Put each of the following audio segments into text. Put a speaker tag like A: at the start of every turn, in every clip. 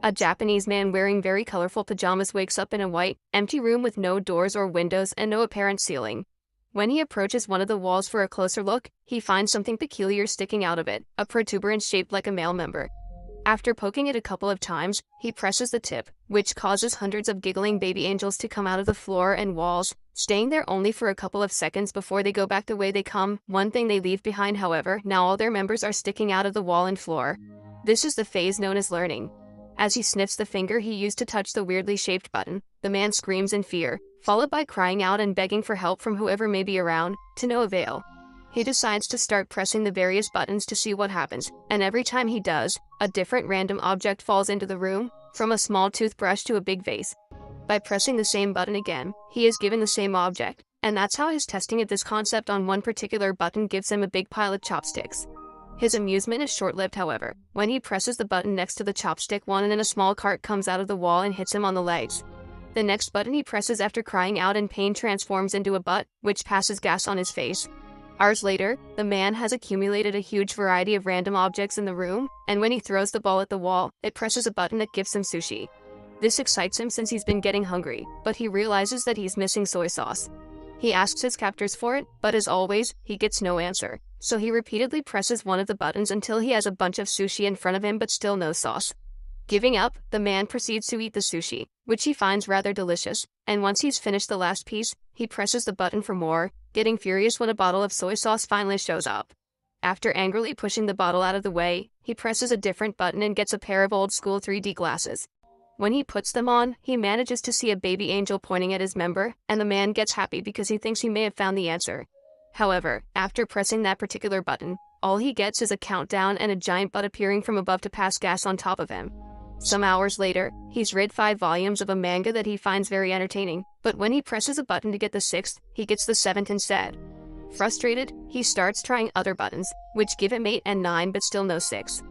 A: A Japanese man wearing very colorful pajamas wakes up in a white, empty room with no doors or windows and no apparent ceiling. When he approaches one of the walls for a closer look, he finds something peculiar sticking out of it, a protuberance shaped like a male member. After poking it a couple of times, he presses the tip, which causes hundreds of giggling baby angels to come out of the floor and walls, staying there only for a couple of seconds before they go back the way they come. One thing they leave behind, however, now all their members are sticking out of the wall and floor. This is the phase known as learning. As he sniffs the finger he used to touch the weirdly shaped button, the man screams in fear, followed by crying out and begging for help from whoever may be around, to no avail. He decides to start pressing the various buttons to see what happens, and every time he does, a different random object falls into the room, from a small toothbrush to a big vase. By pressing the same button again, he is given the same object, and that's how his testing of this concept on one particular button gives him a big pile of chopsticks. His amusement is short-lived, however, when he presses the button next to the chopstick one and then a small cart comes out of the wall and hits him on the legs. The next button he presses after crying out in pain transforms into a butt, which passes gas on his face. Hours later, the man has accumulated a huge variety of random objects in the room, and when he throws the ball at the wall, it presses a button that gives him sushi. This excites him since he's been getting hungry, but he realizes that he's missing soy sauce. He asks his captors for it, but as always, he gets no answer, so he repeatedly presses one of the buttons until he has a bunch of sushi in front of him but still no sauce. Giving up, the man proceeds to eat the sushi, which he finds rather delicious, and once he's finished the last piece, he presses the button for more, getting furious when a bottle of soy sauce finally shows up. After angrily pushing the bottle out of the way, he presses a different button and gets a pair of old-school 3D glasses. When he puts them on, he manages to see a baby angel pointing at his member, and the man gets happy because he thinks he may have found the answer. However, after pressing that particular button, all he gets is a countdown and a giant butt appearing from above to pass gas on top of him. Some hours later, he's read 5 volumes of a manga that he finds very entertaining, but when he presses a button to get the 6th, he gets the 7th instead. Frustrated, he starts trying other buttons, which give him 8 and 9 but still no 6.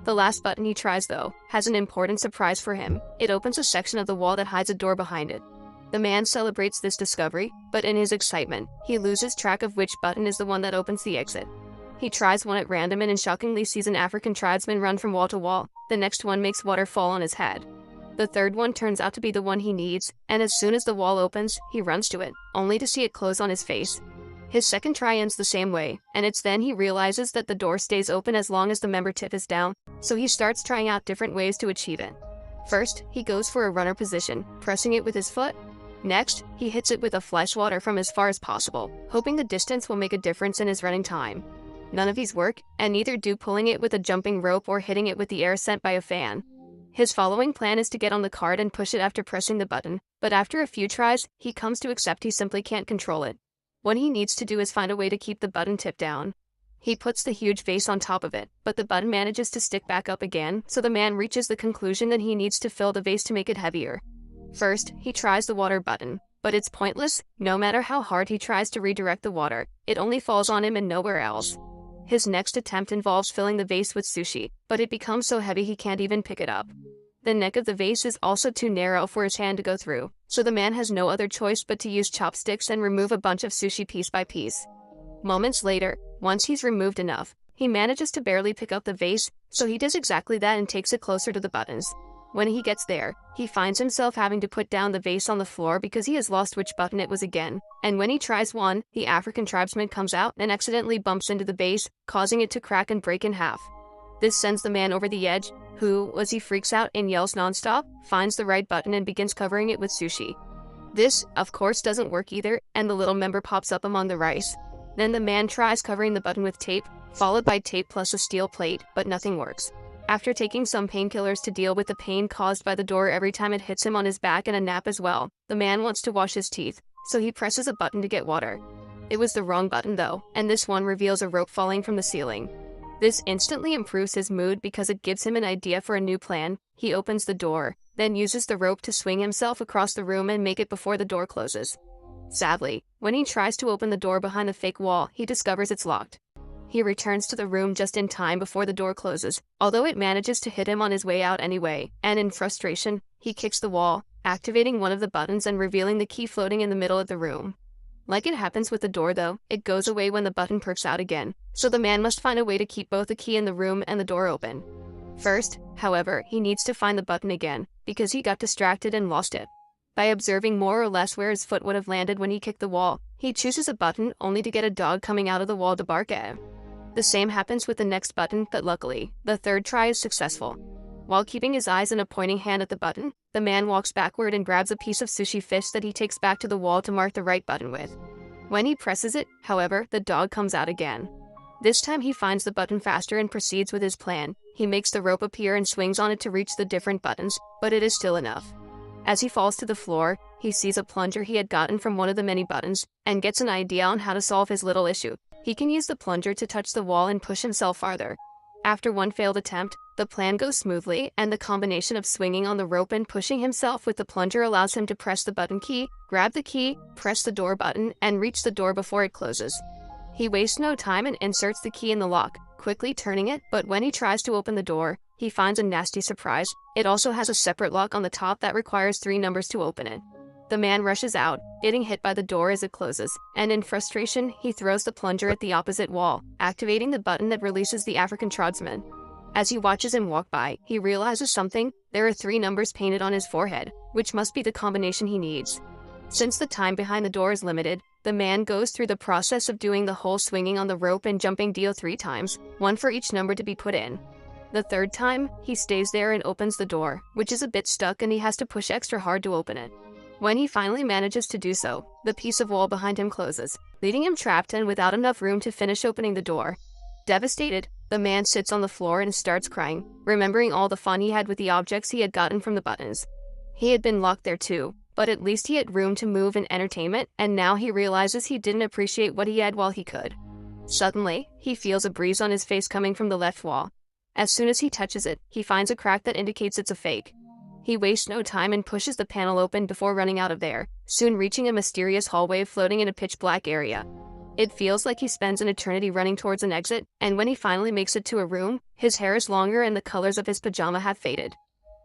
A: The last button he tries, though, has an important surprise for him. It opens a section of the wall that hides a door behind it. The man celebrates this discovery, but in his excitement, he loses track of which button is the one that opens the exit. He tries one at random and shockingly sees an African tribesman run from wall to wall. The next one makes water fall on his head. The third one turns out to be the one he needs, and as soon as the wall opens, he runs to it, only to see it close on his face. His second try ends the same way, and it's then he realizes that the door stays open as long as the member tip is down, so he starts trying out different ways to achieve it. First, he goes for a runner position, pressing it with his foot. Next, he hits it with a flash water from as far as possible, hoping the distance will make a difference in his running time. None of these work, and neither do pulling it with a jumping rope or hitting it with the air sent by a fan. His following plan is to get on the cart and push it after pressing the button, but after a few tries, he comes to accept he simply can't control it. What he needs to do is find a way to keep the button tipped down. He puts the huge vase on top of it, but the button manages to stick back up again, so the man reaches the conclusion that he needs to fill the vase to make it heavier. First, he tries the water button, but it's pointless. No matter how hard he tries to redirect the water, it only falls on him and nowhere else. His next attempt involves filling the vase with sushi, but it becomes so heavy he can't even pick it up. The neck of the vase is also too narrow for his hand to go through, so the man has no other choice but to use chopsticks and remove a bunch of sushi piece by piece. Moments later, once he's removed enough, he manages to barely pick up the vase, so he does exactly that and takes it closer to the buttons. When he gets there, he finds himself having to put down the vase on the floor because he has lost which button it was again, and when he tries one, the African tribesman comes out and accidentally bumps into the vase, causing it to crack and break in half. This sends the man over the edge, who, as he freaks out and yells nonstop, finds the right button and begins covering it with sushi. This, of course, doesn't work either, and the little member pops up among the rice. Then the man tries covering the button with tape, followed by tape plus a steel plate, but nothing works. After taking some painkillers to deal with the pain caused by the door every time it hits him on his back and a nap as well, the man wants to wash his teeth, so he presses a button to get water. It was the wrong button though, and this one reveals a rope falling from the ceiling. This instantly improves his mood because it gives him an idea for a new plan. He opens the door, then uses the rope to swing himself across the room and make it before the door closes. Sadly, when he tries to open the door behind the fake wall, he discovers it's locked. He returns to the room just in time before the door closes, although it manages to hit him on his way out anyway, and in frustration, he kicks the wall, activating one of the buttons and revealing the key floating in the middle of the room. Like it happens with the door though, it goes away when the button perks out again, so the man must find a way to keep both the key in the room and the door open. First, however, he needs to find the button again, because he got distracted and lost it. By observing more or less where his foot would have landed when he kicked the wall, he chooses a button only to get a dog coming out of the wall to bark at him. The same happens with the next button, but luckily, the third try is successful. While keeping his eyes and a pointing hand at the button, the man walks backward and grabs a piece of sushi fish that he takes back to the wall to mark the right button with. When he presses it, however, the dog comes out again. This time he finds the button faster and proceeds with his plan. He makes the rope appear and swings on it to reach the different buttons, but it is still enough. As he falls to the floor, he sees a plunger he had gotten from one of the many buttons, and gets an idea on how to solve his little issue. He can use the plunger to touch the wall and push himself farther. After one failed attempt, the plan goes smoothly, and the combination of swinging on the rope and pushing himself with the plunger allows him to press the button key, grab the key, press the door button, and reach the door before it closes. He wastes no time and inserts the key in the lock, quickly turning it, but when he tries to open the door, he finds a nasty surprise. It also has a separate lock on the top that requires 3 numbers to open it. The man rushes out, getting hit by the door as it closes, and in frustration, he throws the plunger at the opposite wall, activating the button that releases the African tribesman. As he watches him walk by, he realizes something. There are 3 numbers painted on his forehead, which must be the combination he needs. Since the time behind the door is limited, the man goes through the process of doing the whole swinging on the rope and jumping deal 3 times, 1 for each number to be put in. The 3rd time, he stays there and opens the door, which is a bit stuck and he has to push extra hard to open it. When he finally manages to do so, the piece of wall behind him closes, leaving him trapped and without enough room to finish opening the door. Devastated, the man sits on the floor and starts crying, remembering all the fun he had with the objects he had gotten from the buttons. He had been locked there too, but at least he had room to move and entertainment, and now he realizes he didn't appreciate what he had while he could. Suddenly, he feels a breeze on his face coming from the left wall. As soon as he touches it, he finds a crack that indicates it's a fake. He wastes no time and pushes the panel open before running out of there, soon reaching a mysterious hallway floating in a pitch-black area. It feels like he spends an eternity running towards an exit, and when he finally makes it to a room, his hair is longer and the colors of his pajama have faded.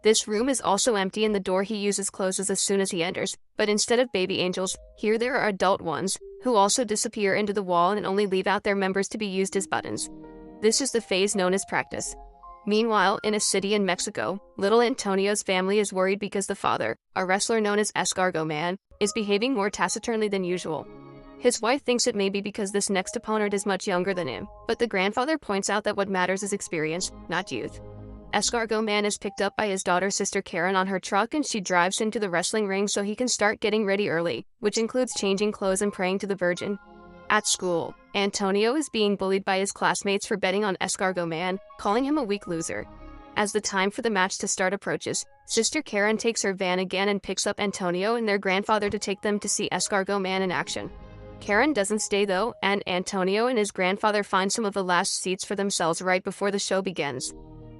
A: This room is also empty and the door he uses closes as soon as he enters, but instead of baby angels, here there are adult ones, who also disappear into the wall and only leave out their members to be used as buttons. This is the phase known as practice. Meanwhile, in a city in Mexico, little Antonio's family is worried because the father, a wrestler known as Escargot Man, is behaving more taciturnly than usual. His wife thinks it may be because this next opponent is much younger than him, but the grandfather points out that what matters is experience, not youth. Escargot Man is picked up by his daughter's sister Karen on her truck and she drives into the wrestling ring so he can start getting ready early, which includes changing clothes and praying to the Virgin. At school, Antonio is being bullied by his classmates for betting on Escargot Man, calling him a weak loser. As the time for the match to start approaches, Sister Karen takes her van again and picks up Antonio and their grandfather to take them to see Escargot Man in action. Karen doesn't stay though, and Antonio and his grandfather find some of the last seats for themselves right before the show begins.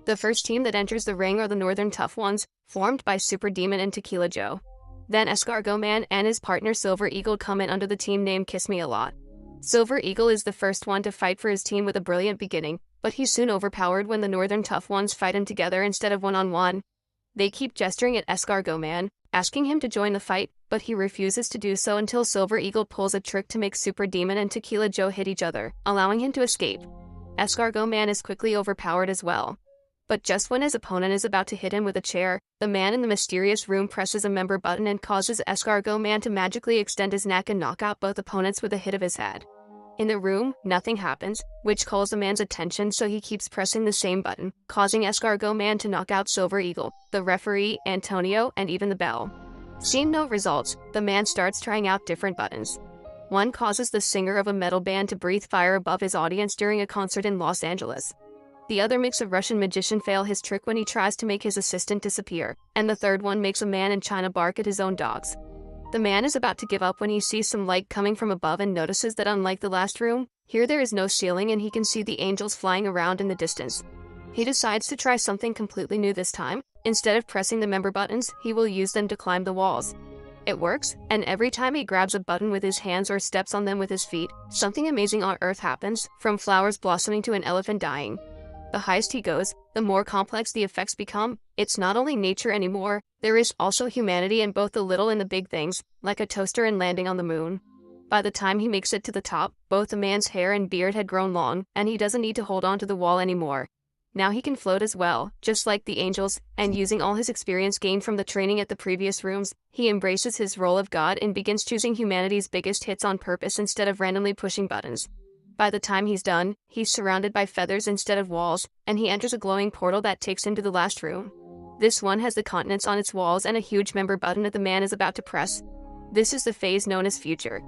A: The first team that enters the ring are the Northern Tough Ones, formed by Super Demon and Tequila Joe. Then Escargot Man and his partner Silver Eagle come in under the team name Kiss Me A Lot. Silver Eagle is the first one to fight for his team with a brilliant beginning, but he's soon overpowered when the Northern Tough Ones fight him together instead of one-on-one. They keep gesturing at Escargot Man, asking him to join the fight, but he refuses to do so until Silver Eagle pulls a trick to make Super Demon and Tequila Joe hit each other, allowing him to escape. Escargot Man is quickly overpowered as well. But just when his opponent is about to hit him with a chair, the man in the mysterious room presses a member button and causes Escargot Man to magically extend his neck and knock out both opponents with a hit of his head. In the room, nothing happens, which calls the man's attention, so he keeps pressing the same button, causing Escargot Man to knock out Silver Eagle, the referee, Antonio, and even the bell. Seeing no results, the man starts trying out different buttons. One causes the singer of a metal band to breathe fire above his audience during a concert in Los Angeles. The other makes a Russian magician fail his trick when he tries to make his assistant disappear, and the third one makes a man in China bark at his own dogs. The man is about to give up when he sees some light coming from above and notices that unlike the last room, here there is no ceiling and he can see the angels flying around in the distance. He decides to try something completely new this time. Instead of pressing the member buttons, he will use them to climb the walls. It works, and every time he grabs a button with his hands or steps on them with his feet, something amazing on Earth happens, from flowers blossoming to an elephant dying. The highest he goes, the more complex the effects become. It's not only nature anymore, there is also humanity in both the little and the big things, like a toaster and landing on the moon. By the time he makes it to the top, both the man's hair and beard had grown long, and he doesn't need to hold on to the wall anymore. Now he can float as well, just like the angels, and using all his experience gained from the training at the previous rooms, he embraces his role of God and begins choosing humanity's biggest hits on purpose instead of randomly pushing buttons. By the time he's done, he's surrounded by feathers instead of walls, and he enters a glowing portal that takes him to the last room. This one has the continents on its walls and a huge member button that the man is about to press. This is the phase known as future.